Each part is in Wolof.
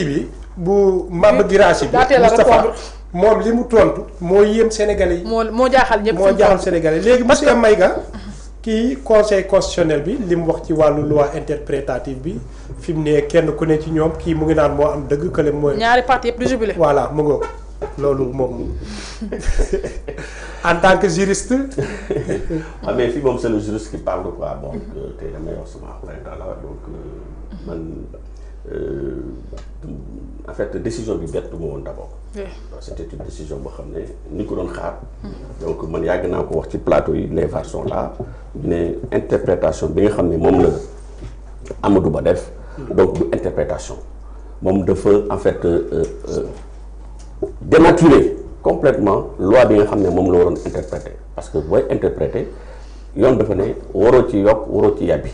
bi bu Maba Guirassy bi Moustapha moom li mu tontu moo yéem Sénégalais yi. moo jaaxal ñëpp. moo jaaxal Sénégalais léegi monsieur Maïga kii conseil constitutionnel bi li mu wax ci wàllu loi interprétative bi fi mu ne kenn ku ne ci ñoom kii mu ngi naan moo am dëgg kële mooy. ñaari parti yëpp di jubilé. voilà mu ngoog loolu moom en tant que juriste. ah mais fii moom c'est le juriste qui parle quoi bon tey damay wax sama printemps la donc man en fait décision bi bett ma woon d'abord. c'était une décision boo xam ne ni ko doon xaar. donc man yàgg naa ko wax ci plateau yi les VAR sont là ne interprétation bi nga xam ne moom la Amadou Ba def. donc du interprétation moom dafa en fait dénaturer complètement loi bi nga xam ne moom la waroon interpréter parce que booy interpréter yoon dafa ne waroo ci yokk waroo ci yàbbi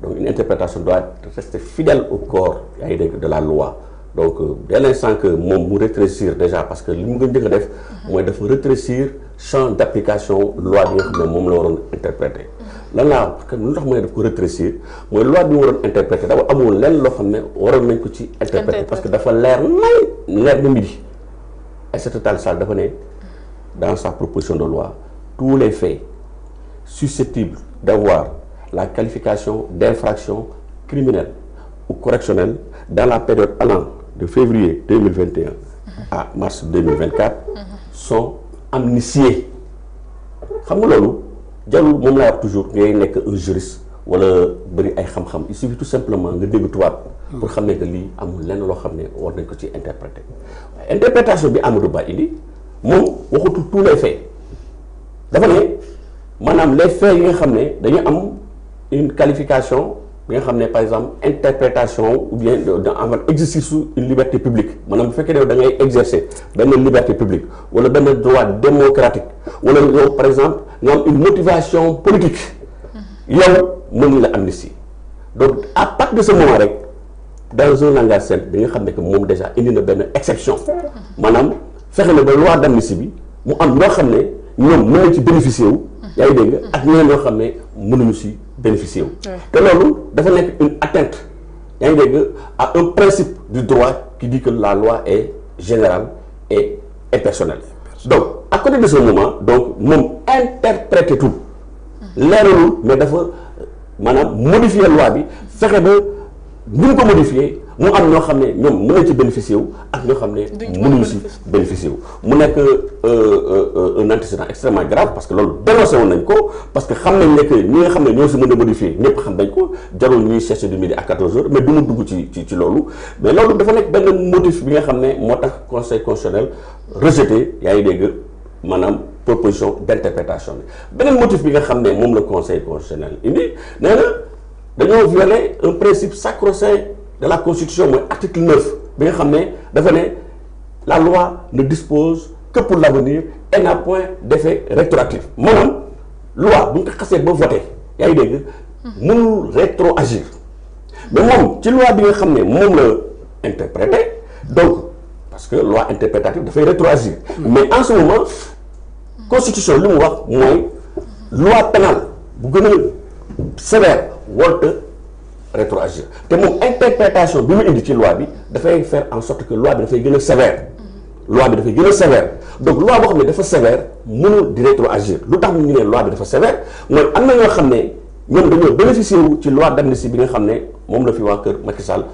donc une interprétation doit rester fidèle au corps yaa ngi dégg de la loi donc dès l'instant que moom mu rétrécir déjà parce que li mu gën njëkk a def mooy dafa rétrécir champ d'application loi bi nga xam ne moom la waroon interpréter lan laa parce que lu tax mu ne daf ko rétrécir mooy loi bi mu waroon interpréter dafa amul lenn loo xam ne waroon nañ ko ci interpréter parce que dafa leer leer na midi Aïssata Tall Sall dafa ne dans sa proposition de loi tous les faits susceptibles d'avoir la qualification d'infraction criminelle ou correctionnelle dans la période allant de février 2021 à mars 2024 sont amnistiés xam nga loolu jarul moom laa wax toujours ngay nekk un juriste wala bëri ay xam-xam il suffit tout simplement nga dégg tubaab pour xam ne que lii amul lenn loo xam ne war nañ ko ci interpréter interprétation bi Amadou Ba indi moom waxatul tous les faits dafa ne maanaam les faits yi nga xam ne dañu am une qualification bi nga xam ne par exemple interprétation ou bien en exercice su une liberté publique maanaam bu fekkee ne da ngay exercer benn liberté publique wala benn droit démocratique wala yow par exemple nga am une motivation politique yow mën la amnistie donc à partir de ce moment rek dans un langage simple da nga xam ne que moom déjà indi na benn exception maanaam fexe na ba loi d'amnistie bi mu am ñoo xam ne ñoom mën nañ ci bénéficier wu yaa ngi dégg ak ñeneen ñoo xam ne mënuñu si bénéficier wu te loolu dafa nekk une atteinte yaa ngi dégg à un principe du droit qui dit que la loi est générale et personnelle donc à côté de ce moment donc moom interpréter tout leeralul mais dafa maanaam modifier loi bi fexe ba ni ñu ko modifier mu am ñoo xam ne ñoom mën nañ ci bénéficier wu ak ñoo xam ne mënuñu si bénéficier wu mu nekk un antécédent extrêmement grave parce que loolu dénoncé woon nañ ko parce que xam nañ ne que ñi nga xam ne ñoo si mën a modifier ñëpp xam nañ ko jarul ñuy chercher du midi à 14 heures mais du mu dugg ci loolu mais loolu dafa nekk benn motif bi nga xam ne moo tax conseil constitutionnel rejeté yaa ngi dégg maanaam proposition d'interprétation bi beneen motif bi nga xam ne moom la conseil constitutionnel indi nee na dañoo violer un principe sacro-saint de la constitution mooy article 9 bi nga xam ne dafa ne la loi ne dispose que pour l'avenir et n'a point d'effet rétroactif maanaam loi bu ñu ko xasee ba voté yaa ngi dégg mënul rétroagir mais moom ci loi bi nga xam ne moom la interprété donc parce que loi interprétative dafay rétroagir mais en ce moment constitution li mu wax mooy loi pénale bu gën a sévère warut rétroagir te moom interprétation bi mu indi ci loi bi dafay faire en sorte que loi bi dafay gën a sévère loi bi dafay gën a sévère donc loi boo xam ne dafa sévère mënul di rétroagir lu tax ñu ne loi bi dafa sévère mooy am na ñoo xam ne ñoom dañoo bénéficier wu ci loi d'amnistie bi nga xam ne moom la fi waa kër Macky Sall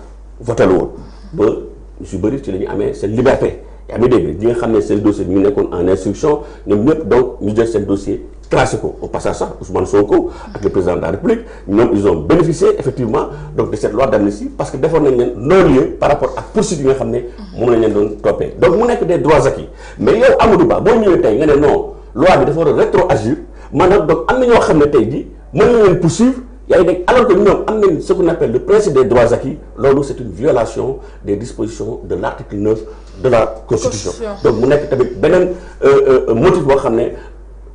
voté la woon ba ñu si bëri ci la ñu amee seen liberté yaa ngi dégg ñi nga xam ne seen dossier ñu nekkoon en instruction ñoom ñëpp donc ñu jël seen dossier classé ko au passage sax Ousmane Sonko ak le président de la République ñoom ils ont bénéficié effectivement donc de cette loi d'amnistie parce que defoon nañ leen non-lieu par rapport ak poursuite yi nga xam ne moom lañ leen doon toppee donc mu nekk des droits acquis mais yow Amadou Ba boo ñëwee tey nga ne non loi bi dafa war a rétroagir maanaam donc am na ñoo xam ne tey jii mën na leen poursuivre yaa ngi dégg alors que ñoom am nañ ce qu'on appelle le principe des droits acquis loolu c'est une violation des dispositions de l'article 9 de la Constitution donc mu nekk tamit beneen motif boo xam ne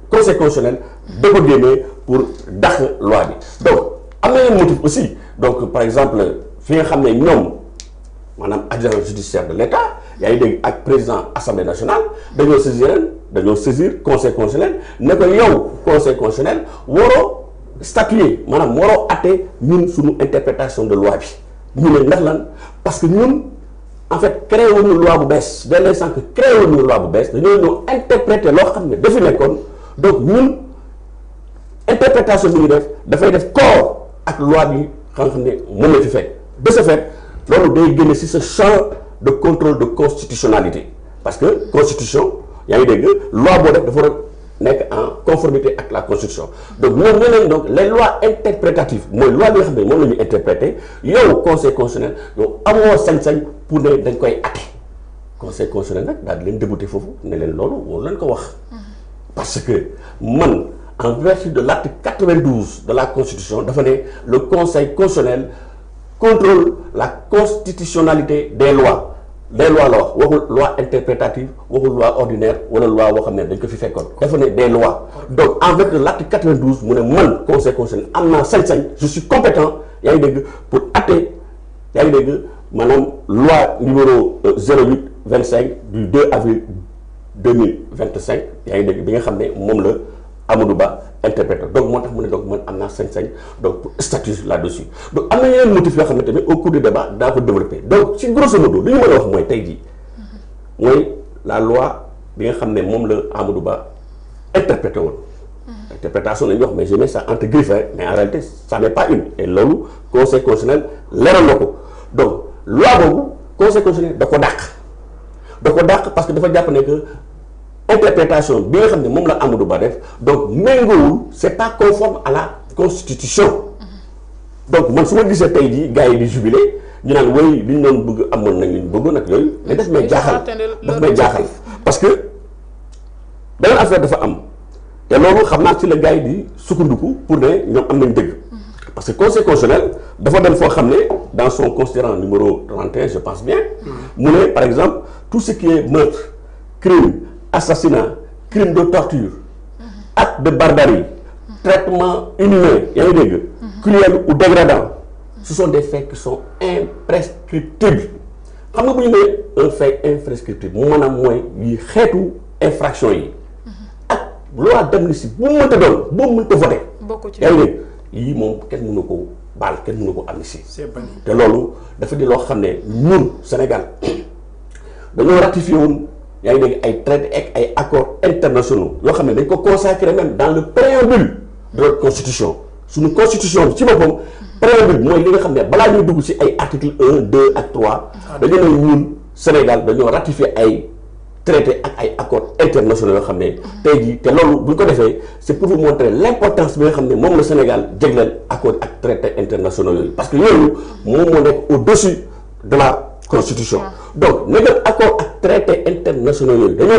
conseil constitutionnel da ko génnee pour dàq loi bi donc am na yeneen motif aussi donc par exemple fi nga xam ne ñoom maanaam adjoint judiciaire de l'État yaa ngi dégg ak président assemblée nationale dañoo saisir conseil constitutionnel ne ko yow conseil constitutionnel waroo statuer maanaam waroo àtte ñun suñu interprétation de loi bi ñu ne ndax lan parce que ñun en fait créé wuñu loi bu bees dès l'instant que créé wuñu loi bu bees dañoo ñëw interpréter loo xam ne dafi nekkoon donc ñun interprétation bi ñu dafay def corps ak loi bi nga xam ne moom la fi fekk de ce fait loolu day génne ci ce champ de contrôle de constitutionnalité parce que constitution yaa ngi dégg loi boo def dafa war a nekk en conformité ak la constitution donc ñoom ñeneen donc les lois interprétatives mooy loi bi nga xam ne moom la ñuy interpréter yow conseil constitutionnel yow amoo sañ-sañ pour ne dañ koy atte conseil constitutionnel nag daal di leen débouté foofu ne leen loolu waru leen ko wax parce que man en vertu de l'article 92 de la constitution dafa ne le conseil constitutionnel contrôle la constitutionnalité des lois la wax waxul loi interprétative waxul loi ordinaire wala loi boo xam ne dañ ko fi fekkoon dafa ne des lois donc en vertu de l'article 92 mu ne man conseil constitutionnel am naa sañ-sañ je suis compétent yaa ngi dégg pour atte yaa ngi dégg maanaam loi numéro 08-25 du 2 avril 2025 yaa ngi dégg bi nga xam ne moom la Amadou Ba interprété donc moo tax mu ne donc man am naa sañ-sañ donc pour statuer là-dessus donc am na yeneen motifs yoo xam ne tamit au cours du débat daa ko développé donc ci grosso modo li ñu mën a wax mooy tey jii mooy la loi bi nga xam ne moom la Amadou Ba interprété woon. interprétation la ñuy wax mais je mets ça entre griffes mais en réalité ça n'est pas une et loolu conseil constitutionnel leeral na ko donc loi boobu conseil constitutionnel da ko dàq parce que dafa jàpp ne que. interprétation bi nga xam ne moom la Amadou Ba def donc méngoowul c'est pas conforme à la constitution donc man su ma gisee tey jii gars yi di jubilé ñu naan woy li ñu doon bëgg amoon nañ li ñu bëggoon ak yooyu mais daf may jaaxal parce que beneen affaire dafa am te loolu xam naa ci la gars yi di sukkandiku pour ne ñoom am nañ dëgg parce que conseil constitutionnel dafa dem foo xam ne dans son considérant numéro 31 je pense bien mu ne par exemple tout ce qui est meurtre crime assassinat crime de torture acte de barbarie traitement inhumain yaa ngi dégg cruel ou dégradant ce sont des faits qui sont imprescriptibles xam nga bu ñu nee un fait imprescriptible maanaam mooy yi xeetu infraction yi ak loi d'amnistie bu mu mënta doon boo mënta voté yaa ngi dégg yii moom kenn mënu ko baal kenn mënu ko amnistie te loolu dafa di loo xam ne ñun Sénégal dañoo ratifié woon yaa ngi dégg ay traités ak ay accords internationaux yoo xam ne dañ ko consacré même dans le préambule de notre constitution suñu constitution bi ci boppam préambule mooy li nga xam ne balaa ñuy dugg ci ay articles 1 2 ak 3 dañu ne ñun Sénégal dañoo ratifié ay traités ak ay accords internationaux yoo xam ne tey jii te loolu bu ñu ko defee c'est pour vous montrer l'importance bi nga xam ne moom la Sénégal jégleel accords ak traités internationaux yooyu parce que yooyu moom moo nekk au-dessus de la constitution donc ne def accord ak traité internationaux yooyu dañoo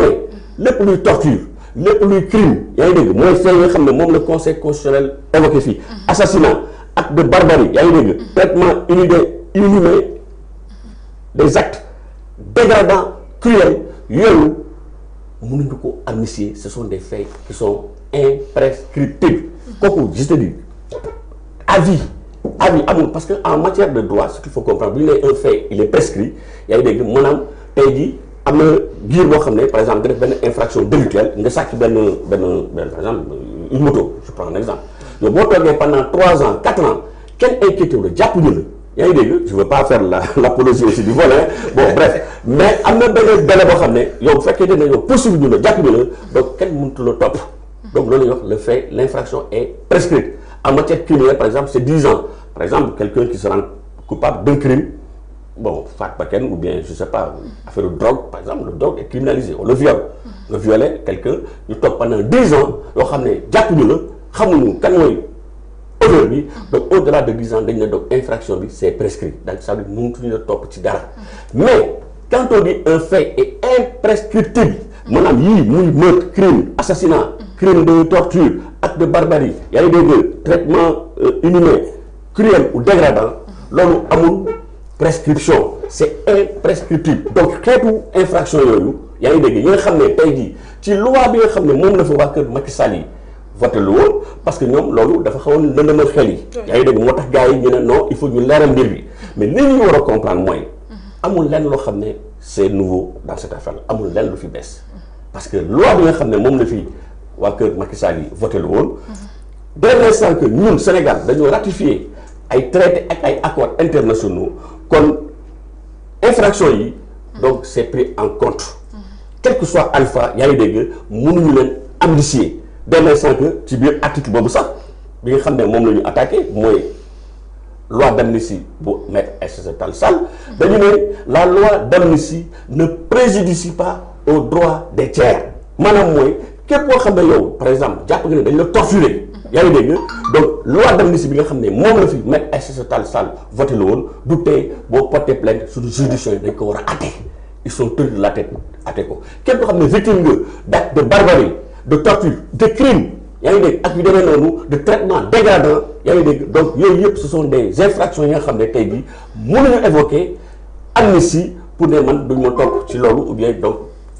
ne lépp luy torture lépp luy crime yaa ngi dégg mooy fee nga xam ne moom la conseil constitutionnel évoqué fii assassinat acte de barbarie yaa ngi dégg traitement inhumain des actes dégradants cruels yooyu mënuñu ko amnistier ce sont des faits qui sont imprescriptibles kooku je te dis avis amul parce que en matière de droit ce qu'il faut comprendre bu ñu nee un fait il est prescrit yaa ngi dégg maanaam tey jii am na giir boo xam ne par exemple nga def benn infraction délictuelle nga sàcc benn par exemple une moto je prends un exemple yow boo toogee pendant 3 ans 4 ans kenn inquiété wu la jàpp ñu la yaa ngi dégg je veux pas faire l'apologie aussi du vol bon bref mais am na benn délai boo xam ne yow bu fekkee ne yow poursuivre ñu la jàpp ñu la donc kenn mënut la topp donc loolu la ñuy wax le fait l'infraction est prescrite en matière criminelle par exemple c'est 10 ans par exemple quelqu'un qui se rend coupable d'un crime bon faat bakkan ou bien je sais pas affaire de drogue par exemple le drogue est criminalisé ou le viol nga violer quelqu'un ñu toog pendant 10 ans yoo xam ne jàpp ñu la xamuñu kan mooy auteur bi donc au-delà de 10 ans dañ ne donc infraction bi c'est prescrit donc ça veut dire mënatuñu la topp ci dara mais quand on dit un fait est imprescriptible maanaam yii muy meurtre crime assassinat crime de torture acte de barbarie yaa ngi dégg traitement inhumain cruel ou dégradant loolu amul prescription c'est imprescriptible donc xeetu infraction yooyu yaa ngi dégg yi nga xam ne tey jii ci loi bi nga xam ne moom la fa waa kër Macky Sall yi voté lu woon parce que ñoom loolu dafa xawoon lëndëmal xel yi yaa ngi dégg moo tax gars yi ñu ne non il faut ñu leeral mbir bi mais li ñu war a comprendre mooy amul lenn loo xam ne c'est nouveau dans cette affaire amul lenn lu fi bees parce que loi bi nga xam ne moom la fi waa kër Macky Sall yi voté lu woon dès l'instant que ñun Sénégal dañoo ratifié ay traités ak ay accords internationaux kon infraction yi donc c'est pris en compte quel que soit alpha yaa ngi dégg mënuñu leen amnistier dès l'instant que ci biir article boobu sax bi nga xam ne moom la ñu attaqué mooy loi d'amnistie bu Maître Aïssata Tall Sall dañu ne la loi d'amnistie ne préjudicie pas aux droits des tiers maanaam mooy képp koo xam ne yow par exemple jàpp nga ne dañ la torturer yaa ngi dégg donc loi d'amnistie bi nga xam ne moom la fi Maître Aïssata Tall Sall voté la woon du tey boo porté plainte sur juridiction yi dañ ko war a atte ils sont tenus de la tête atte ko képp koo xam ne victime nga d'acte de barbarie de torture de crime yaa ngi dégg ak yu demee noonu de traitement dégradant yaa ngi dégg donc yooyu yëpp ce sont des infractions yi nga xam ne tey jii mënuñu évoquer amnistie pour ne man duñ ma topp ci loolu ou bien donc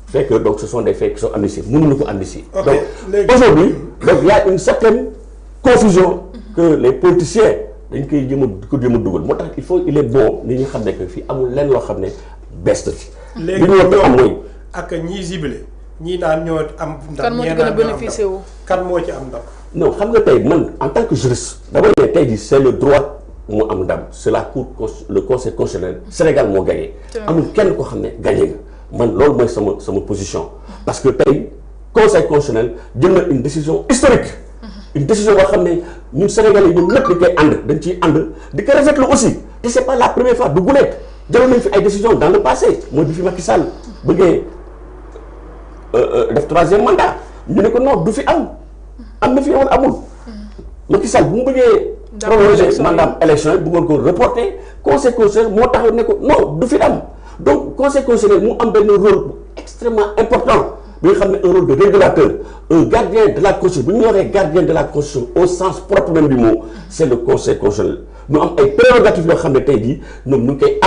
fait que donc ce sont des faits qui sont amnistiés mënuñu ko amnistier. Donc aujourd'hui donc il y a une certaine confusion que les politiciens dañ koy jëm a dugal moo tax il est bon ni ñu xam ne que fii amul lenn loo xam ne bees na fi. léegi ñoom am mooy ak ñii ciblé ñii naan ñoo am. kan moo ci gën a bénéficié wu kan moo ci am ndam. non xam nga tey man en tant que juriste dama ne tey jii c'est le droit mu am ndam c'est la cour le conseil constitutionnel Sénégal moo gagné. amul kenn koo xam ne gagné nga man loolu mooy sama position. parce que tey conseil constitutionnel jël na une décision historique. une décision boo xam ne ñun Sénégalais ñun ñëpp dañ koy ànd dañ ciy ànd di ko rafetlu aussi te c'est pas la première fois du guleet jëloon nañ fi ay décisions dans le passé mooy bi fi Macky Sall bëggee def 3e mandat ñu ne ko non du fi am na fi woon amul Macky Sall bu mu bëggee prolonger mandat élection yi bëggoon ko reporter conseil constitutionnel moo taxaw ne ko non du fi am donc conseil constitutionnel mu am benn rôle extrêmement important bi nga xam ne un rôle de régulateur un gardien de la constitution bu ñu waxee gardien de la constitution au sens propre même du mot c'est le conseil constitutionnel ñu am ay prérogatives yoo xam ne tey jii ñoom ñu ngi koy